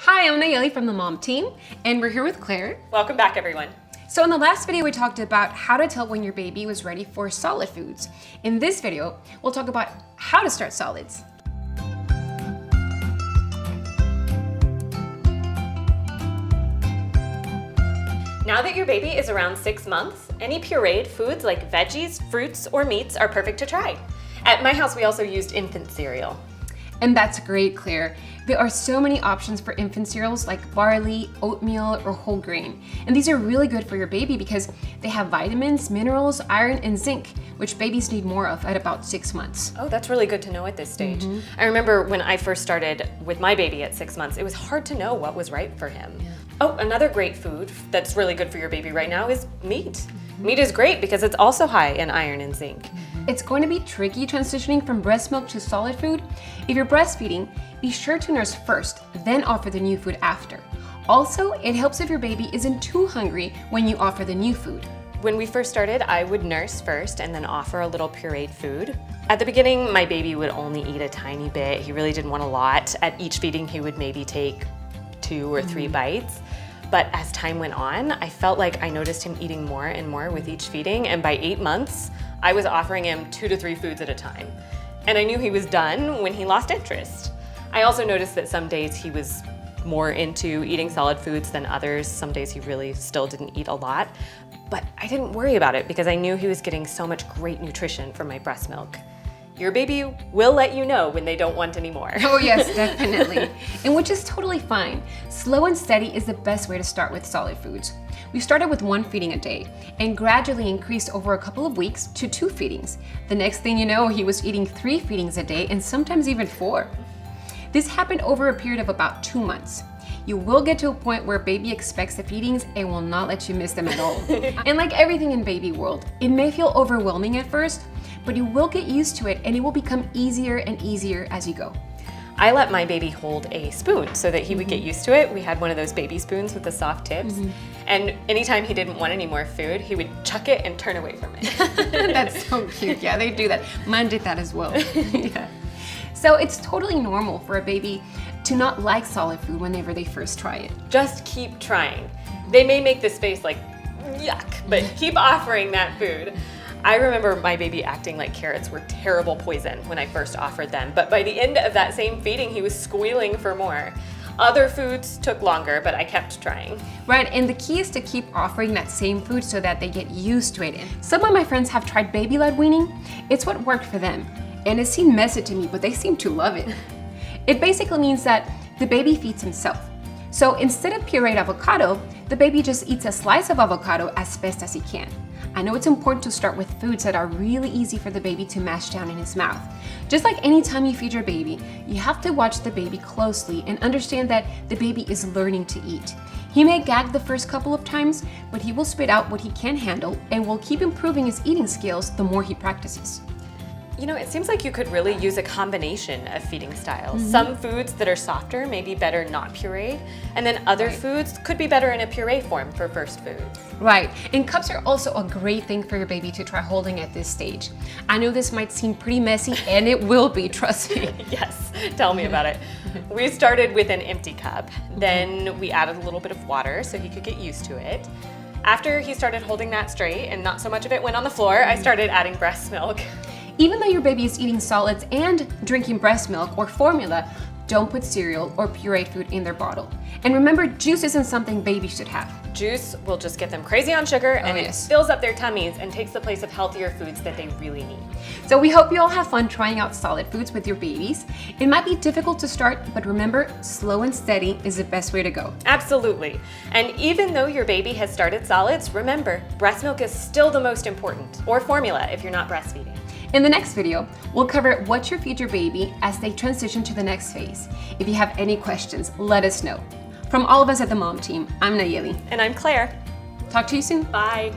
Hi, I'm Nayeli from the Mom Team, and we're here with Claire. Welcome back, everyone. So in the last video, we talked about how to tell when your baby was ready for solid foods. In this video, we'll talk about how to start solids. Now that your baby is around 6 months, any pureed foods like veggies, fruits, or meats are perfect to try. At my house, we also used infant cereal. And that's great, Claire. There are so many options for infant cereals like barley, oatmeal, or whole grain. And these are really good for your baby because they have vitamins, minerals, iron, and zinc, which babies need more of at about 6 months. Oh, that's really good to know at this stage. I remember when I first started with my baby at 6 months, it was hard to know what was right for him. Oh, another great food that's really good for your baby right now is meat. Meat is great because it's also high in iron and zinc. It's going to be tricky transitioning from breast milk to solid food. If you're breastfeeding, be sure to nurse first, then offer the new food after. Also, it helps if your baby isn't too hungry when you offer the new food. When we first started, I would nurse first and then offer a little pureed food. At the beginning, my baby would only eat a tiny bit. He really didn't want a lot. At each feeding, he would maybe take 2 or 3 bites. But as time went on, I felt like I noticed him eating more and more with each feeding, and by 8 months, I was offering him 2 to 3 foods at a time. And I knew he was done when he lost interest. I also noticed that some days he was more into eating solid foods than others. Some days he really still didn't eat a lot. But I didn't worry about it because I knew he was getting so much great nutrition from my breast milk. Your baby will let you know when they don't want any more. Oh yes, definitely. And which is totally fine. Slow and steady is the best way to start with solid foods. We started with 1 feeding a day and gradually increased over a couple of weeks to 2 feedings. The next thing you know, he was eating 3 feedings a day and sometimes even 4. This happened over a period of about 2 months. You will get to a point where baby expects the feedings and will not let you miss them at all. And like everything in baby world, it may feel overwhelming at first, but you will get used to it and it will become easier and easier as you go. I let my baby hold a spoon so that he would get used to it. We had one of those baby spoons with the soft tips. And anytime he didn't want any more food, he would chuck it and turn away from it. That's so cute. Yeah, they do that. Mine did that as well. Yeah. So it's totally normal for a baby to not like solid food whenever they first try it. Just keep trying. They may make this face like, yuck, but keep offering that food. I remember my baby acting like carrots were terrible poison when I first offered them, but by the end of that same feeding, he was squealing for more. Other foods took longer, but I kept trying. Right, and the key is to keep offering that same food so that they get used to it. And some of my friends have tried baby-led weaning. It's what worked for them, and it seemed messy to me, but they seem to love it. It basically means that the baby feeds himself. So instead of pureed avocado, the baby just eats a slice of avocado as best as he can. I know it's important to start with foods that are really easy for the baby to mash down in his mouth. Just like any time you feed your baby, you have to watch the baby closely and understand that the baby is learning to eat. He may gag the first couple of times, but he will spit out what he can handle and will keep improving his eating skills the more he practices. You know, it seems like you could really use a combination of feeding styles. Some foods that are softer may be better not pureed, and then other foods could be better in a puree form for first foods. Right, and cups are also a great thing for your baby to try holding at this stage. I know this might seem pretty messy, and it will be, trust me. Yes, tell me about it. We started with an empty cup, then we added a little bit of water so he could get used to it. After he started holding that straight and not so much of it went on the floor, I started adding breast milk. Even though your baby is eating solids and drinking breast milk or formula, don't put cereal or pureed food in their bottle. And remember, juice isn't something babies should have. Juice will just get them crazy on sugar and yes. It fills up their tummies and takes the place of healthier foods that they really need. So we hope you all have fun trying out solid foods with your babies. It might be difficult to start, but remember, slow and steady is the best way to go. Absolutely. And even though your baby has started solids, remember, breast milk is still the most important, or formula if you're not breastfeeding. In the next video, we'll cover what to feed your baby as they transition to the next phase. If you have any questions, let us know. From all of us at the Mom Team, I'm Nayeli. And I'm Claire. Talk to you soon. Bye.